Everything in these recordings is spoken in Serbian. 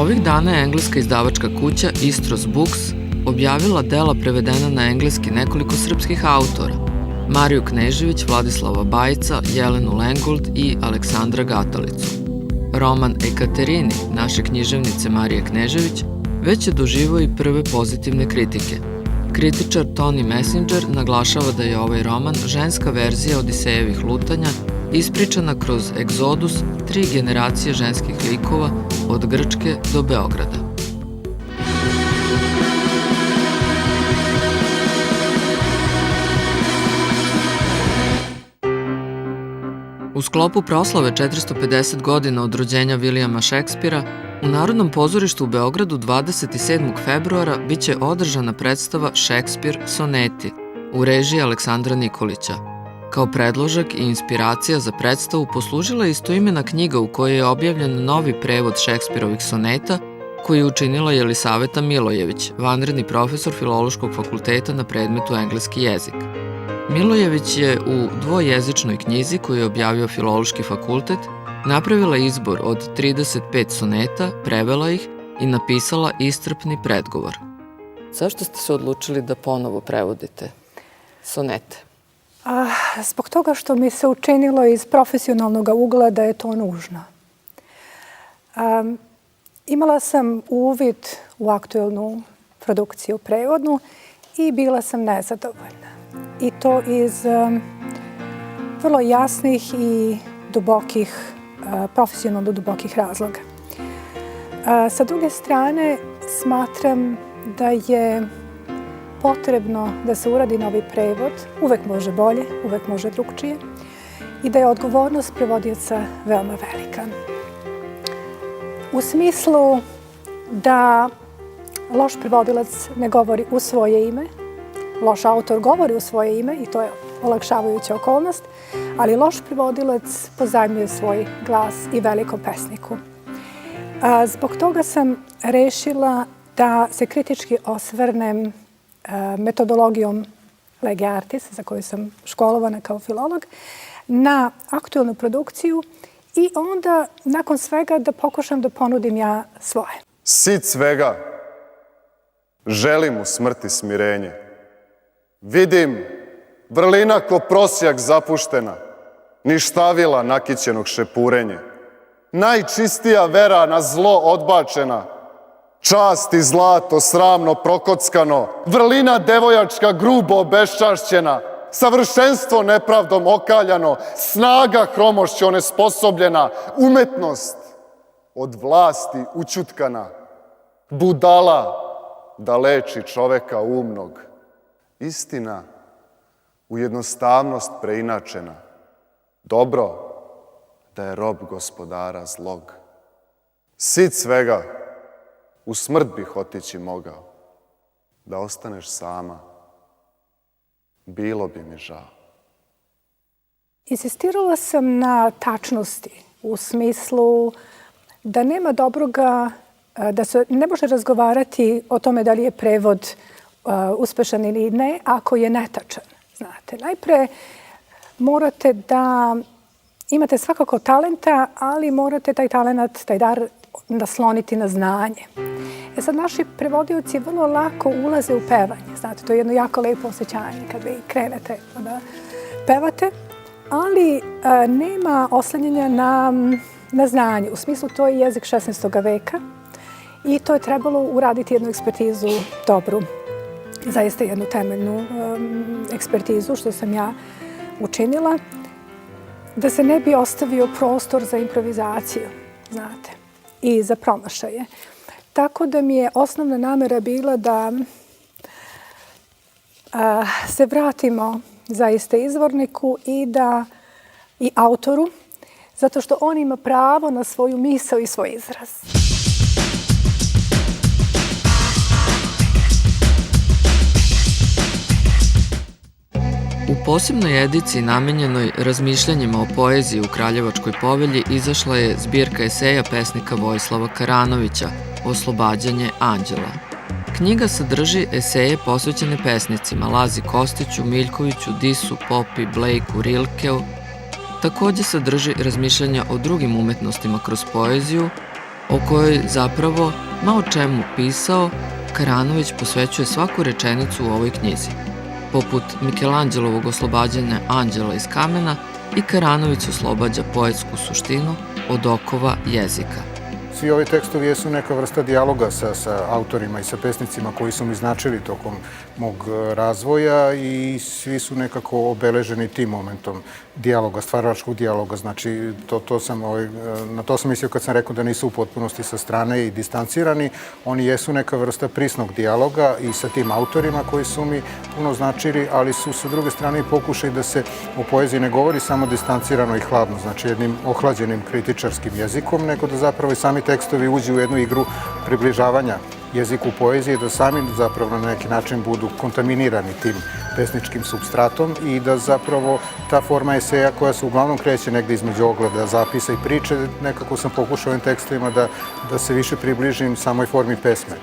Ovih dana je engleska izdavačka kuća Istros Books objavila dela prevedena na engleski nekoliko srpskih autora: Mariju Knežević, Vladislava Bajca, Jelenu Lengold i Aleksandra Gatalicu. Roman Ekaterini naše književnice Marije Knežević već je doživao i prve pozitivne kritike. Kritičar Tony Messenger naglašava da je ovaj roman ženska verzija Odisejevih lutanja, ispričana kroz egzodus 3 generacije ženskih likova od Grčke do Beograda. U sklopu proslave 450 godina od rođenja Vilijama Šekspira, u Narodnom pozorištu u Beogradu 27. februara biće održana predstava Šekspir soneti u režiji Aleksandra Nikolića. Kao predložak i inspiracija za predstavu poslužila je istoimena knjiga u kojoj je objavljen novi prevod Šekspirovih soneta, koji je učinila Jelisaveta Milojević, vanredni profesor Filološkog fakulteta na predmetu engleski jezik. Milojević je u dvojezičnoj knjizi koju je objavio Filološki fakultet napravila izbor od 35 soneta, prevela ih i napisala iscrpni predgovor. Zašto ste se odlučili da ponovo prevodite sonete? Zbog toga što mi se učinilo iz profesionalnog ugla da je to nužno. Imala sam uvid u aktuelnu produkciju prevodnu i bila sam nezadovoljna. I to iz vrlo jasnih i dubokih, profesionalno dubokih razloga. Sa druge strane, smatram da je potrebno da se uradi novi prevod, uvek može bolje, uvek može drugčije, i da je odgovornost prevodioca veoma velika. U smislu da loš prevodilac ne govori u svoje ime, loš autor govori u svoje ime i to je olakšavajuća okolnost, ali loš prevodilac pozajmljuje svoj glas i velikom pesniku. Zbog toga sam rešila da se kritički osvrnem metodologijom lege artis, za koju sam školovana kao filolog, na aktuelnu produkciju i onda, nakon svega, da pokušam da ponudim ja svoje. Sit svega, želim u smrti smirenje. Vidim vrlina ko prosjak zapuštena, ništavila nakićenog šepurenje. Najčistija vera na zlo odbačena, čast i zlato sramno prokockano, vrlina devojačka grubo obeščašćena, savršenstvo nepravdom okaljano, snaga hromošću onesposobljena, umetnost od vlasti učutkana, budala da leči čoveka umnog, istina u jednostavnost preinačena, dobro da je rob gospodara zlog. Sit svega, u smrt bih otići mogao, da ostaneš sama, bilo bi mi žao. Insistirala sam na tačnosti, u smislu da nema dobroga, da se ne može razgovarati o tome da li je prevod uspešan ili ne, ako je netačan. Znate, najpre morate da imate svakako talenta, ali morate taj talent, taj dar nasloniti na znanje. Sad, naši prevodioci vrlo lako ulaze u pevanje. Znate, to je jedno jako lepo osjećanje kad vi krenete da pevate, ali nema oslanjanja na znanje. U smislu, to je jezik 16. veka i to je trebalo uraditi jednu ekspertizu dobru. Zaista jednu temeljnu ekspertizu, što sam ja učinila, da se ne bi ostavio prostor za improvizaciju, znate, i za promašaje. Tako da mi je osnovna namera bila da se vratimo zaista izvorniku i autoru, zato što on ima pravo na svoju misao i svoj izraz. U posebnoj ediciji namenjenoj razmišljanjima o poeziji u Kraljevačkoj povelji izašla je zbirka eseja pesnika Vojislava Karanovića Oslobađanje anđela. Knjiga sadrži eseje posvećene pesnicima Lazi Kostiću, Miljkoviću, Disu, Popi, Blejku, Rilkeu. Takođe sadrži razmišljanja o drugim umetnostima kroz poeziju, o kojoj zapravo, ma o čemu pisao, Karanović posvećuje svaku rečenicu u ovoj knjizi. Poput Mikelanđelovog oslobađanja anđela iz kamena, i Karanović oslobađa poetsku suštinu od okova jezika. Svi ovi tekstovi jesu neka vrsta dijaloga sa autorima i sa pesnicima koji su mi značili tokom mog razvoja i svi su nekako obeleženi tim momentom dijaloga, stvaralačkog dijaloga. Znači, na to sam mislio kad sam rekao da nisu u potpunosti sa strane i distancirani. Oni jesu neka vrsta prisnog dijaloga i sa tim autorima koji su mi puno značili, ali su sa druge strane i pokušaj da se o poeziji ne govori samo distancirano i hladno, znači jednim ohlađenim kritičarskim jezikom, nego da zapravo i sami tekstovi uđu u jednu igru približavanja jeziku poezije, da sami zapravo na neki način budu kontaminirani tim pesničkim supstratom i da zapravo ta forma eseja koja se uglavnom kreće negde između ogleda, zapisa i priče, nekako sam pokušao ovim tekstovima da se više približim samoj formi pesme.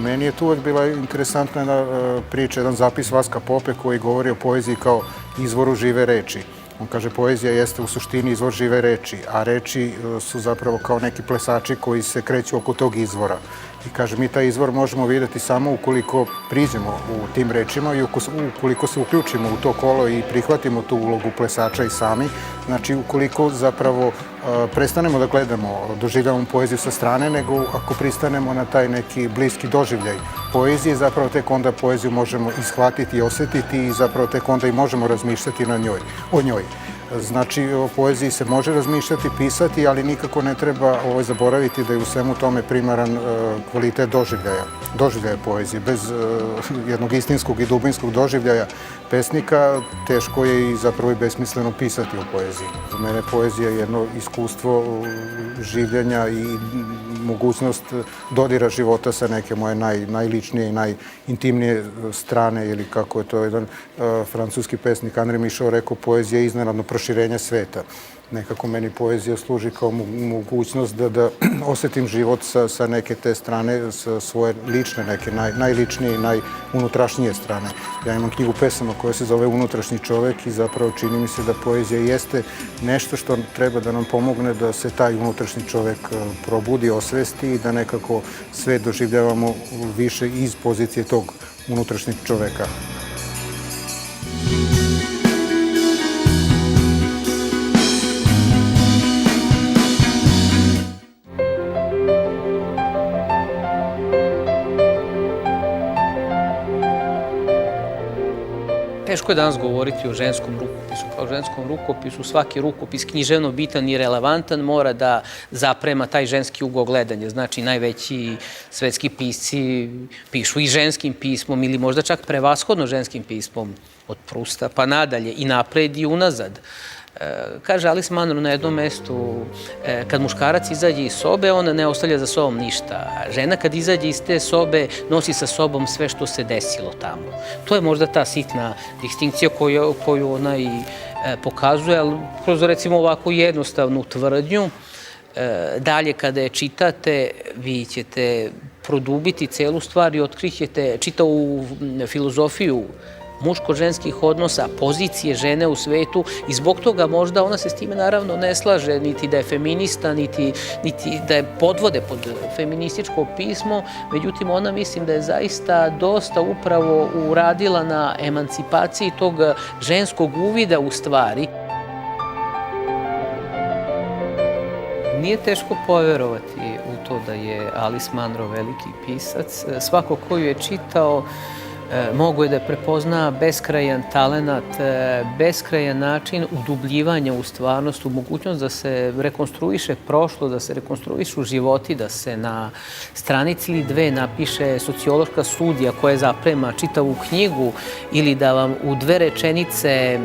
Meni je tu uvek bila interesantna jedna priča, jedan zapis Vaska Pope koji govori o poeziji kao izvoru žive reči. On kaže, poezija jeste u suštini izvor žive reči, a reči su zapravo kao neki plesači koji se kreću oko tog izvora. I kaže, mi taj izvor možemo videti samo ukoliko priđemo u tim rečima i ukoliko se uključimo u to kolo i prihvatimo tu ulogu plesača i sami. Znači, ukoliko zapravo prestanemo da gledamo, doživljavamo poeziju sa strane, nego ako pristanemo na taj neki bliski doživljaj poezije, zapravo tek onda poeziju možemo ishvatiti i osetiti i zapravo tek onda i možemo razmišljati o njoj. Znači, o poeziji se može razmišljati, pisati, ali nikako ne treba zaboraviti da je u svemu tome primaran kvalitet doživljaja poezije. Bez jednog istinskog i dubinskog doživljaja pesnika teško je i zapravo i besmisleno pisati o poeziji. Za mene poezija je jedno iskustvo življenja i mogućnost dodira života sa neke moje najličnije i najintimnije strane, ili kako je to jedan francuski pesnik André Michaud rekao, poezija je iznenadno proširenje sveta. Nekako meni poezija služi kao mogućnost da osetim život sa neke te strane, sa svoje lične, neke najličnije i najunutrašnije strane. Ja imam knjigu pesama koja se zove Unutrašnji čovek i zapravo čini mi se da poezija jeste nešto što treba da nam pomogne da se taj unutrašnji čovek probudi, osvesti i da nekako sve doživljavamo više iz pozicije tog unutrašnjeg čoveka. Teško je danas govoriti o ženskom rukopisu. Kao ženskom rukopisu svaki rukopis književno bitan i relevantan mora da zaprema taj ženski ugao gledanja. Znači, najveći svetski pisci pišu i ženskim pismom ili možda čak prevashodno ženskim pismom od Prusta pa nadalje i napred i unazad. Kaže Alice Munro na jednom mestu, kad muškarac izađe iz sobe, on ne ostavlja za sobom ništa. Žena kad izađe iz te sobe, nosi sa sobom sve što se desilo tamo. To je možda ta sitna distinkcija koju ona i pokazuje, ali kroz recimo ovako jednostavnu tvrdnju, dalje kada je čitate, vi ćete produbiti celu stvar i otkrićete čitavu filozofiju muško-ženskih odnosa, pozicije žene u svetu i zbog toga možda ona se s time naravno ne slaže, niti da je feminista, niti da je podvode pod feminističko pismo, međutim ona mislim da je zaista dosta upravo uradila na emancipaciji tog ženskog uvida u stvari. Nije teško poverovati u to da je Alice Munro veliki pisac. Svako ko ju je čitao mogu je da prepozna beskrajan talenat, beskrajan način udubljivanja u stvarnost, u mogućnost da se rekonstruiše prošlo, da se rekonstruišu životi, da se na stranici ili dve napiše sociološka studija koja zaprema čitavu knjigu ili da vam u dve rečenice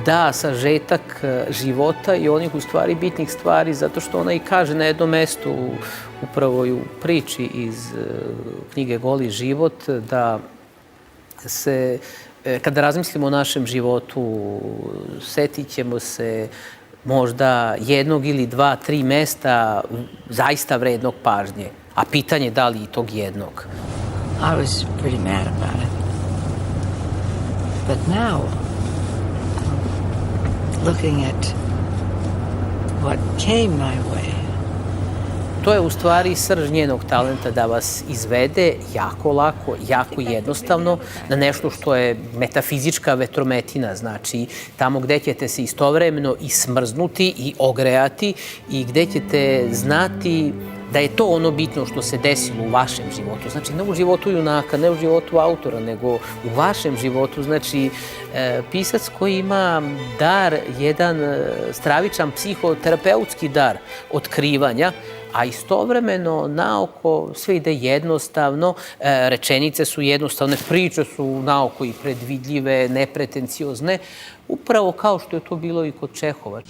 da sažetak života i onih u stvari bitnih stvari, zato što ona i kaže na jednom mestu upravo u priči iz knjige Goli život, da se, kada razmislimo o našem životu, setit ćemo se možda jednog ili dva, tri mesta zaista vrednog pažnje, a pitanje da li i tog jednog. I was pretty mad about it. But now, looking at what came my way, To je u stvari srž njenog talenta da vas izvede jako lako, jako jednostavno na nešto što je metafizička vetrometina, znači tamo gde ćete se istovremeno i smrznuti i ogrejati i gde ćete znati da je to ono bitno što se desilo u vašem životu. Znači, ne u životu junaka, ne u životu autora, nego u vašem životu. Znači, pisac koji ima dar, jedan stravičan psihoterapeutski dar otkrivanja, a istovremeno naoko sve ide jednostavno, rečenice su jednostavne, priče su naoko i predvidljive, nepretenciozne, upravo kao što je to bilo i kod Čehova.